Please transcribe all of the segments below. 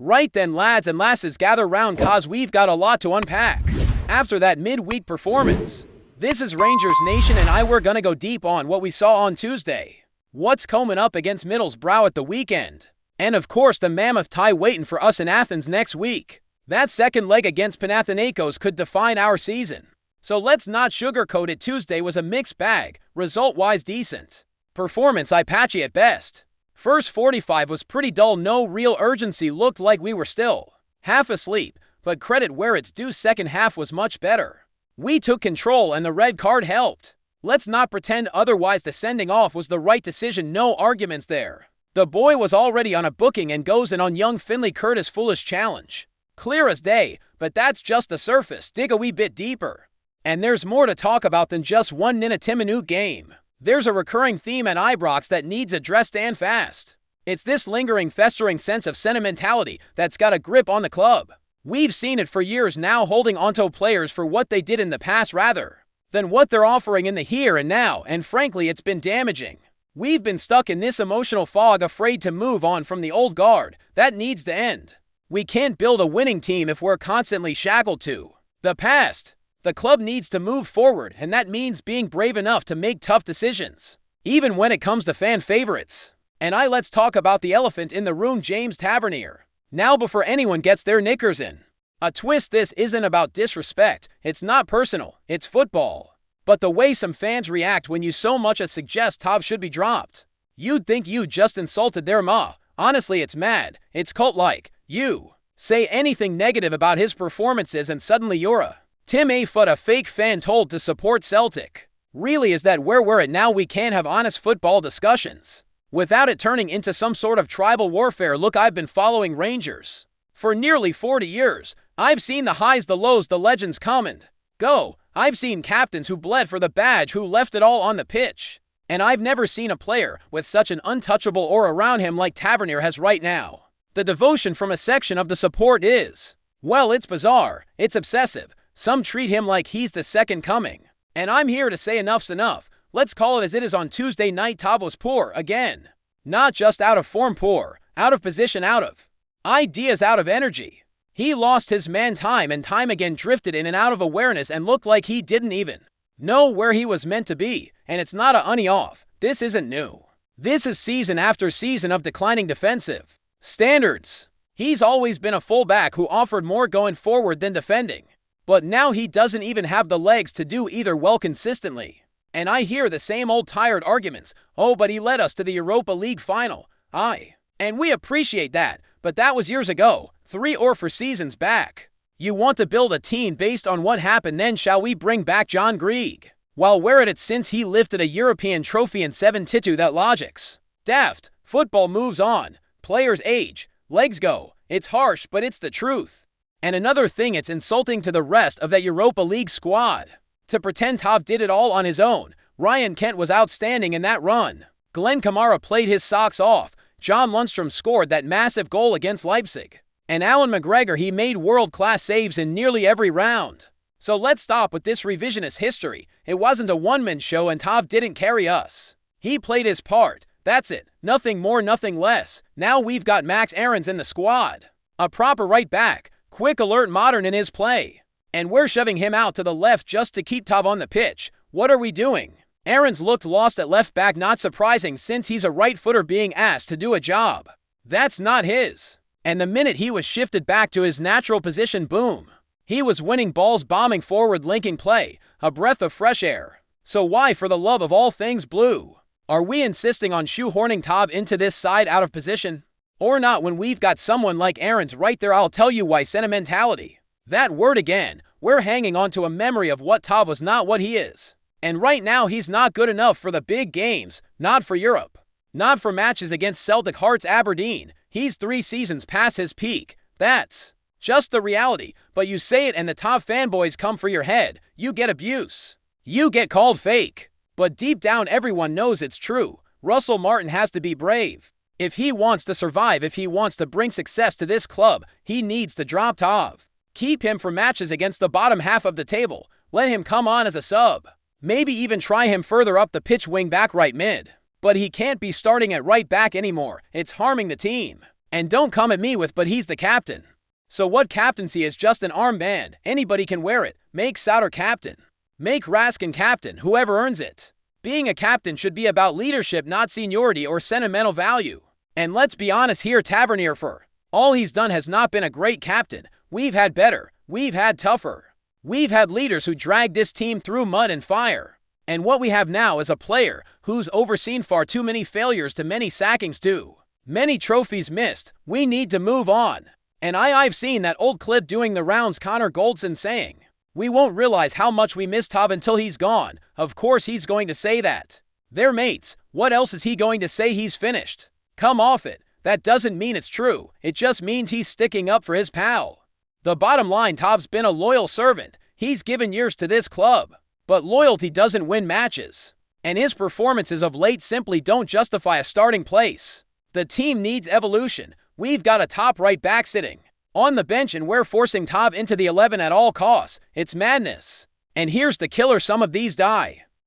Right then, lads and lasses, gather round cause we've got a lot to unpack. After that midweek performance, this is Rangers Nation and we're gonna go deep on what we saw on Tuesday. What's coming up against Middlesbrough at the weekend? And of course the mammoth tie waiting for us in Athens next week. That second leg against Panathinaikos could define our season. So let's not sugarcoat it. Tuesday was a mixed bag, result-wise decent. Performance patchy at best. First 45 was pretty dull, no real urgency, looked like we were still half asleep, but credit where it's due, second half was much better. We took control and the red card helped. Let's not pretend otherwise. The sending off was the right decision, no arguments there. The boy was already on a booking and goes in on young Finlay Curtis, foolish challenge. Clear as day, but that's just the surface. Dig a wee bit deeper. And there's more to talk about than just one Nina-10-minute game. There's a recurring theme at Ibrox that needs addressed and fast. It's this lingering, festering sense of sentimentality that's got a grip on the club. We've seen it for years now, holding onto players for what they did in the past rather than what they're offering in the here and now, and frankly it's been damaging. We've been stuck in this emotional fog, afraid to move on from the old guard. That needs to end. We can't build a winning team if we're constantly shackled to the past. The club needs to move forward, and that means being brave enough to make tough decisions, even when it comes to fan favorites. And let's talk about the elephant in the room, James Tavernier. Now before anyone gets their knickers in a twist, this isn't about disrespect, it's not personal, it's football. But the way some fans react when you so much as suggest Tav should be dropped, you'd think you just insulted their ma. Honestly, it's mad, it's cult-like. You say anything negative about his performances and suddenly you're a Tim A. Foot, a fake fan told to support Celtic. Really, is that where we're at now? We can't have honest football discussions without it turning into some sort of tribal warfare. Look, I've been following Rangers for nearly 40 years. I've seen the highs, the lows, the legends come and go. I've seen captains who bled for the badge, who left it all on the pitch. And I've never seen a player with such an untouchable aura around him like Tavernier has right now. The devotion from a section of the support is, well, it's bizarre, it's obsessive. Some treat him like he's the second coming. And I'm here to say enough's enough. Let's call it as it is. On Tuesday night, Tav was poor again. Not just out of form poor, out of position, out of ideas, out of energy. He lost his man time and time again, drifted in and out of awareness and looked like he didn't even know where he was meant to be. And it's not a honey off. This isn't new. This is season after season of declining defensive standards. He's always been a fullback who offered more going forward than defending. But now he doesn't even have the legs to do either well consistently. And I hear the same old tired arguments. Oh, but he led us to the Europa League final. And we appreciate that, but that was years ago, 3 or 4 seasons back. You want to build a team based on what happened then? Shall we bring back John Grieg? While we're at it, since he lifted a European trophy in 72, that logic's daft. Football moves on. Players age. Legs go. It's harsh, but it's the truth. And another thing, it's insulting to the rest of that Europa League squad to pretend Tav did it all on his own. Ryan Kent was outstanding in that run. Glenn Kamara played his socks off. John Lundstrom scored that massive goal against Leipzig. And Alan McGregor, he made world-class saves in nearly every round. So let's stop with this revisionist history. It wasn't a one-man show and Tav didn't carry us. He played his part. That's it. Nothing more, nothing less. Now we've got Max Aarons in the squad. A proper right back. Quick, alert, modern in his play. And we're shoving him out to the left just to keep Tav on the pitch. What are we doing? Aarons looked lost at left back, not surprising since he's a right footer being asked to do a job that's not his. And the minute he was shifted back to his natural position, boom. He was winning balls, bombing forward, linking play. A breath of fresh air. So why, for the love of all things blue, are we insisting on shoehorning Tav into this side out of position? Or not when we've got someone like Aarons right there? I'll tell you why. Sentimentality. That word again. We're hanging on to a memory of what Tav was, not what he is. And right now he's not good enough for the big games. Not for Europe. Not for matches against Celtic, Hearts, Aberdeen. He's 3 seasons past his peak. That's just the reality. But you say it and the Tav fanboys come for your head. You get abuse. You get called fake. But deep down everyone knows it's true. Russell Martin has to be brave. If he wants to survive, if he wants to bring success to this club, he needs to drop Tav. Keep him for matches against the bottom half of the table. Let him come on as a sub. Maybe even try him further up the pitch, wing back, right mid. But he can't be starting at right back anymore. It's harming the team. And don't come at me with, but he's the captain. So what captaincy is just an armband, anybody can wear it. Make Souter captain. Make Raskin captain, whoever earns it. Being a captain should be about leadership, not seniority or sentimental value. And let's be honest here, Tavernier, for all he's done has not been a great captain. We've had better, we've had tougher. We've had leaders who dragged this team through mud and fire. And what we have now is a player who's overseen far too many failures to many sackings too. Many trophies missed. We need to move on. And I've seen that old clip doing the rounds, Connor Goldson saying, "We won't realize how much we miss Tav until he's gone." Of course he's going to say that. They're mates. What else is he going to say? He's finished. Come off it. That doesn't mean it's true. It just means he's sticking up for his pal. The bottom line, Tav's been a loyal servant. He's given years to this club. But loyalty doesn't win matches. And his performances of late simply don't justify a starting place. The team needs evolution. We've got a top right back sitting on the bench and we're forcing Tav into the 11 at all costs. It's madness. And here's the killer: some of these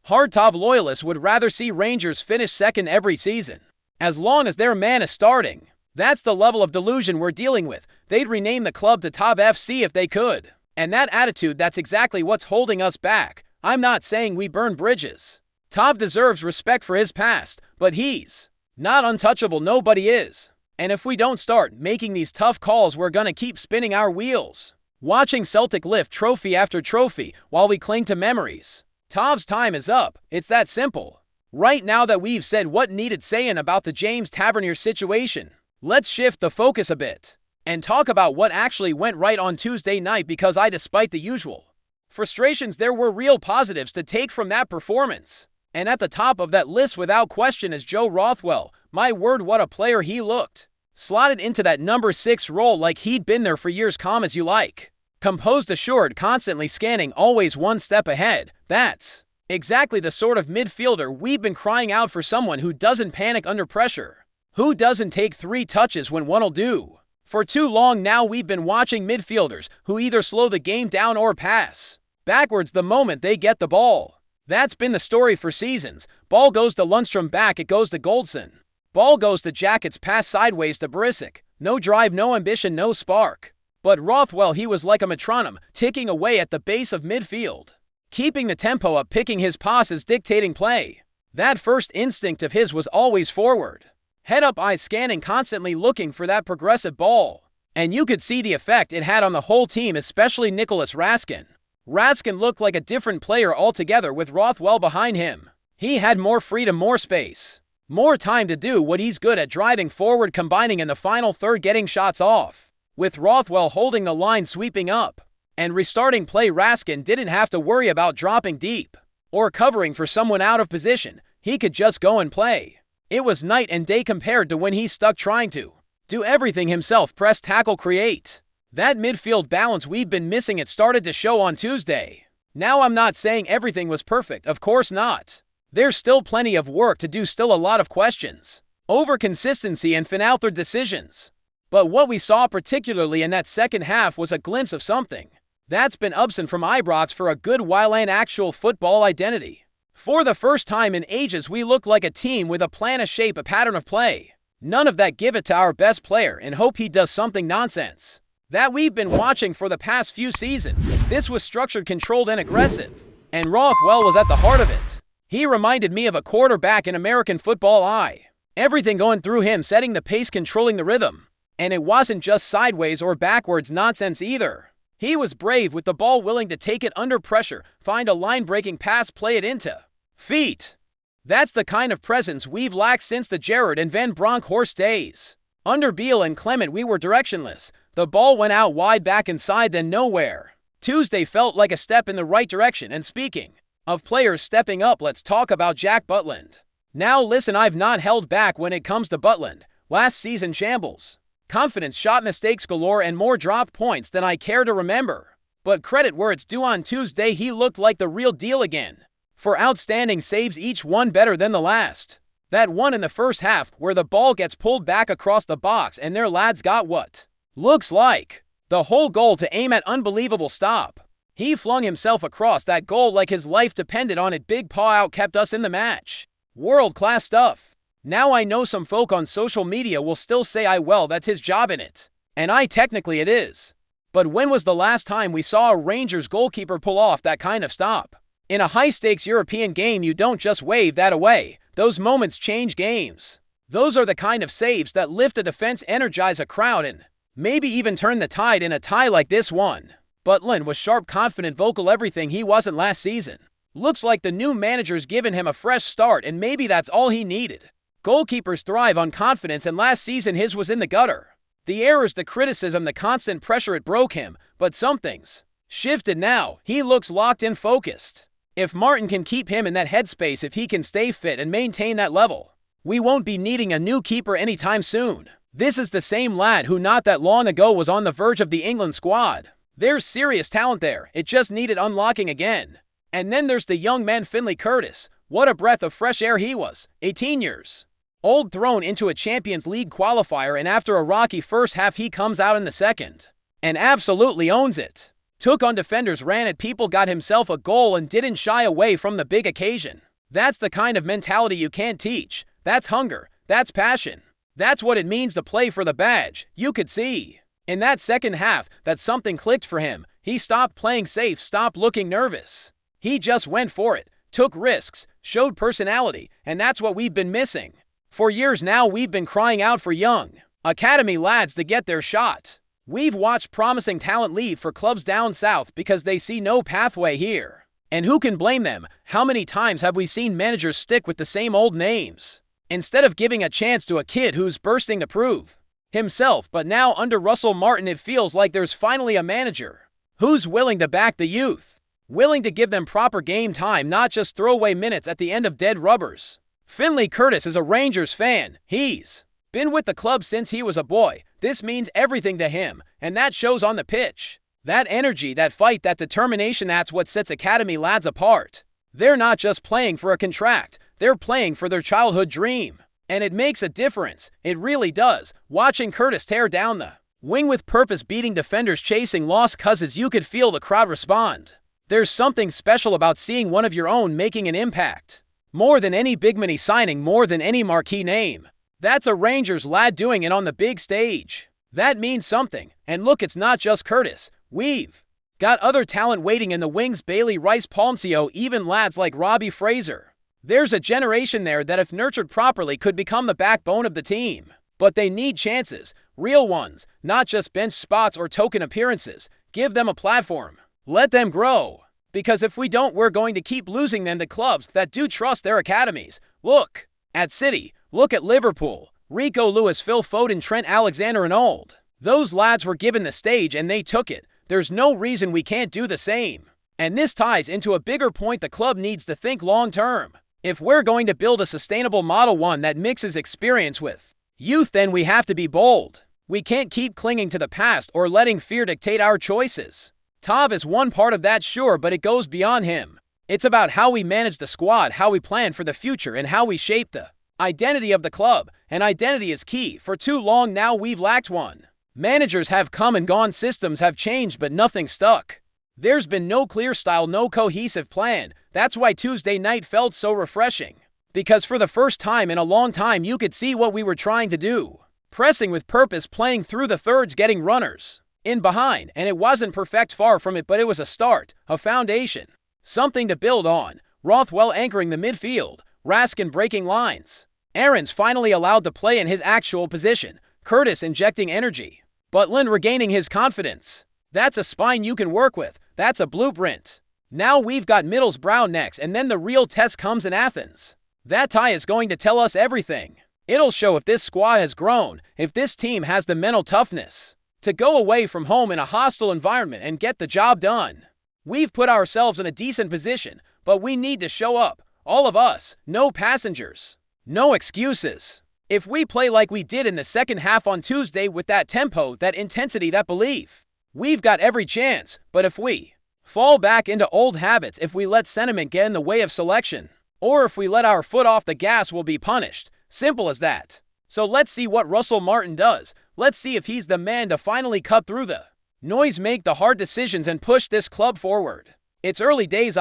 hard Tav loyalists would rather see Rangers finish second every season, as long as their man is starting. That's the level of delusion we're dealing with. They'd rename the club to Tav FC if they could. And that attitude, that's exactly what's holding us back. I'm not saying we burn bridges. Tav deserves respect for his past, but he's not untouchable. Nobody is. And if we don't start making these tough calls, we're gonna keep spinning our wheels, watching Celtic lift trophy after trophy while we cling to memories. Tav's time is up. It's that simple. Right now that we've said what needed saying about the James Tavernier situation, let's shift the focus a bit and talk about what actually went right on Tuesday night, because despite the usual frustrations, there were real positives to take from that performance. And at the top of that list without question is Joe Rothwell. My word, what a player he looked. Slotted into that number 6 role like he'd been there for years. Calm as you like. Composed, assured, constantly scanning, always one step ahead. That's exactly the sort of midfielder we've been crying out for, someone who doesn't panic under pressure, who doesn't take 3 touches when one'll do. For too long now we've been watching midfielders who either slow the game down or pass backwards the moment they get the ball. That's been the story for seasons. Ball goes to Lundstrom, back it goes to Goldson. Ball goes to Jackets, pass sideways to Barisic. No drive, no ambition, no spark. But Rothwell, he was like a metronome, ticking away at the base of midfield, keeping the tempo up, picking his passes, dictating play. That first instinct of his was always forward. Head up, eyes scanning, constantly looking for that progressive ball. And you could see the effect it had on the whole team, especially Nicholas Raskin. Raskin looked like a different player altogether with Rothwell behind him. He had more freedom, more space, more time to do what he's good at: driving forward, combining in the final third, getting shots off. With Rothwell holding the line, sweeping up, and restarting play, Raskin didn't have to worry about dropping deep or covering for someone out of position. He could just go and play. It was night and day compared to when he's stuck trying to do everything himself: press, tackle, create. That midfield balance we've been missing, it started to show on Tuesday. Now, I'm not saying everything was perfect, of course not. There's still plenty of work to do, still a lot of questions over consistency and final decisions. But what we saw particularly in that second half was a glimpse of something that's been absent from Ibrox for a good while: an actual football identity. For the first time in ages, we look like a team with a plan, a shape, a pattern of play. None of that give it to our best player and hope he does something nonsense that we've been watching for the past few seasons. This was structured, controlled, and aggressive. And Rothwell was at the heart of it. He reminded me of a quarterback in American football. Everything going through him, setting the pace, controlling the rhythm. And it wasn't just sideways or backwards nonsense either. He was brave with the ball, willing to take it under pressure, find a line-breaking pass, play it into feet. That's the kind of presence we've lacked since the Gerrard and Van Bronckhorst days. Under Beale and Clement, we were directionless. The ball went out wide, back inside, then nowhere. Tuesday felt like a step in the right direction. And speaking of players stepping up, let's talk about Jack Butland. Now listen, I've not held back when it comes to Butland. Last season, shambles. Confidence, shot mistakes galore, and more dropped points than I care to remember. But credit where it's due, on Tuesday he looked like the real deal again. For outstanding saves, each one better than the last. That one in the first half where the ball gets pulled back across the box and their lads got what looks like the whole goal to aim at. Unbelievable stop. He flung himself across that goal like his life depended on it. Big paw out, kept us in the match. World-class stuff. Now I know some folk on social media will still say well, that's his job in it. And technically it is. But when was the last time we saw a Rangers goalkeeper pull off that kind of stop? In a high-stakes European game, you don't just wave that away. Those moments change games. Those are the kind of saves that lift a defense, energize a crowd, and maybe even turn the tide in a tie like this one. Butland was sharp, confident, vocal, everything he wasn't last season. Looks like the new manager's given him a fresh start, and maybe that's all he needed. Goalkeepers thrive on confidence, and last season his was in the gutter. The errors, the criticism, the constant pressure, it broke him, but something's shifted now. He looks locked in, focused. If Martin can keep him in that headspace, if he can stay fit and maintain that level, we won't be needing a new keeper anytime soon. This is the same lad who not that long ago was on the verge of the England squad. There's serious talent there, it just needed unlocking again. And then there's the young man Finlay Curtis. What a breath of fresh air he was, 18 years old, thrown into a Champions League qualifier, and after a rocky first half he comes out in the second and absolutely owns it. Took on defenders, ran at people, got himself a goal, and didn't shy away from the big occasion. That's the kind of mentality you can't teach. That's hunger. That's passion. That's what it means to play for the badge. You could see in that second half that something clicked for him. He stopped playing safe, stopped looking nervous. He just went for it, took risks, showed personality, and that's what we've been missing. For years now, we've been crying out for young academy lads to get their shot. We've watched promising talent leave for clubs down south because they see no pathway here. And who can blame them? How many times have we seen managers stick with the same old names instead of giving a chance to a kid who's bursting to prove himself? But now under Russell Martin, it feels like there's finally a manager who's willing to back the youth, willing to give them proper game time, not just throwaway minutes at the end of dead rubbers. Finlay Curtis is a Rangers fan. He's been with the club since he was a boy. This means everything to him, and that shows on the pitch. That energy, that fight, that determination, that's what sets academy lads apart. They're not just playing for a contract, they're playing for their childhood dream. And it makes a difference, it really does. Watching Curtis tear down the wing with purpose, beating defenders, chasing lost causes, you could feel the crowd respond. There's something special about seeing one of your own making an impact. More than any big money signing, more than any marquee name. That's a Rangers lad doing it on the big stage. That means something. And look, it's not just Curtis. We've got other talent waiting in the wings: Bailey, Rice, Palmcio, even lads like Robbie Fraser. There's a generation there that, if nurtured properly, could become the backbone of the team. But they need chances, real ones, not just bench spots or token appearances. Give them a platform. Let them grow. Because if we don't, we're going to keep losing them to clubs that do trust their academies. Look at City. Look at Liverpool. Rico Lewis, Phil Foden, Trent Alexander-Arnold. Those lads were given the stage and they took it. There's no reason we can't do the same. And this ties into a bigger point: the club needs to think long-term. If we're going to build a sustainable model, one that mixes experience with youth, then we have to be bold. We can't keep clinging to the past or letting fear dictate our choices. Tav is one part of that, sure, but it goes beyond him. It's about how we manage the squad, how we plan for the future, and how we shape the identity of the club. And identity is key. For too long now, we've lacked one. Managers have come and gone, systems have changed, but nothing stuck. There's been no clear style, no cohesive plan. That's why Tuesday night felt so refreshing. Because for the first time in a long time, you could see what we were trying to do. Pressing with purpose, playing through the thirds, getting runners in behind. And it wasn't perfect, far from it, but it was a start, a foundation. Something to build on. Rothwell anchoring the midfield. Raskin breaking lines. Aarons finally allowed to play in his actual position. Curtis injecting energy. Butland regaining his confidence. That's a spine you can work with. That's a blueprint. Now we've got Middlesbrough next, and then the real test comes in Athens. That tie is going to tell us everything. It'll show if this squad has grown, if this team has the mental toughness to go away from home in a hostile environment and get the job done. We've put ourselves in a decent position, but we need to show up. All of us. No passengers. No excuses. If we play like we did in the second half on Tuesday, with that tempo, that intensity, that belief, we've got every chance. But if we fall back into old habits, if we let sentiment get in the way of selection, or if we let our foot off the gas, we'll be punished. Simple as that. So let's see what Russell Martin does. Let's see if he's the man to finally cut through the noise, make the hard decisions, and push this club forward. It's early days,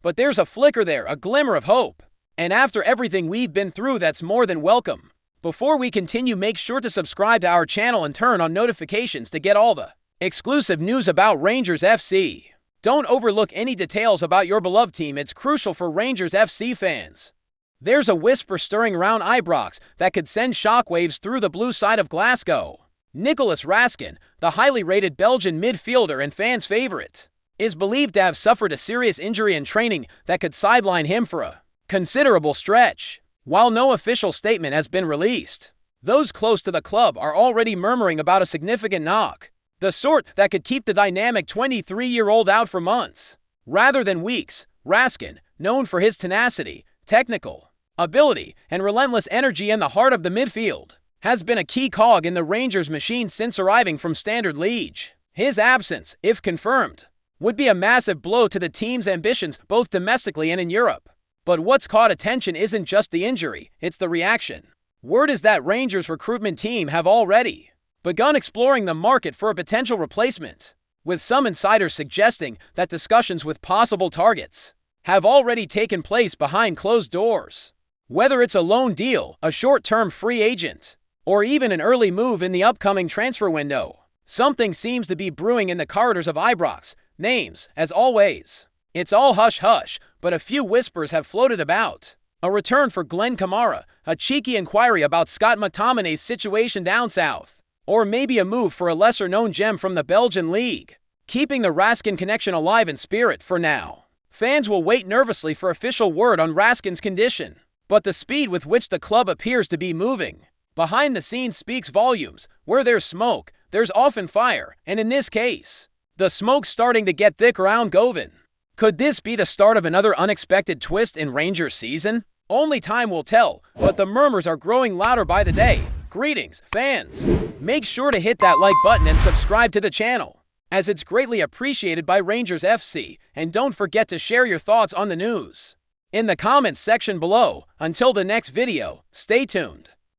but there's a flicker there, a glimmer of hope. And after everything we've been through, that's more than welcome. Before we continue, make sure to subscribe to our channel and turn on notifications to get all the exclusive news about Rangers FC. Don't overlook any details about your beloved team. It's crucial for Rangers FC fans. There's a whisper stirring around Ibrox that could send shockwaves through the blue side of Glasgow. Nicolas Raskin, the highly rated Belgian midfielder and fans' favorite, is believed to have suffered a serious injury in training that could sideline him for a considerable stretch. While no official statement has been released, those close to the club are already murmuring about a significant knock, the sort that could keep the dynamic 23-year-old out for months, rather than weeks. Raskin, known for his tenacity, technical ability, and relentless energy in the heart of the midfield, has been a key cog in the Rangers machine since arriving from Standard Liège. His absence, if confirmed, would be a massive blow to the team's ambitions both domestically and in Europe. But what's caught attention isn't just the injury, it's the reaction. Word is that Rangers' recruitment team have already begun exploring the market for a potential replacement, with some insiders suggesting that discussions with possible targets have already taken place behind closed doors. Whether it's a loan deal, a short-term free agent, or even an early move in the upcoming transfer window, something seems to be brewing in the corridors of Ibrox. Names, as always, it's all hush-hush, but a few whispers have floated about. A return for Glenn Kamara, a cheeky inquiry about Scott McTominay's situation down south, or maybe a move for a lesser-known gem from the Belgian league, keeping the Raskin connection alive in spirit for now. Fans will wait nervously for official word on Raskin's condition, but the speed with which the club appears to be moving behind the scenes speaks volumes. Where there's smoke, there's often fire, and in this case, the smoke's starting to get thick around Govan. Could this be the start of another unexpected twist in Rangers season? Only time will tell, but the murmurs are growing louder by the day. Greetings, fans! Make sure to hit that like button and subscribe to the channel, as it's greatly appreciated by Rangers FC, and don't forget to share your thoughts on the news in the comments section below. Until the next video, stay tuned.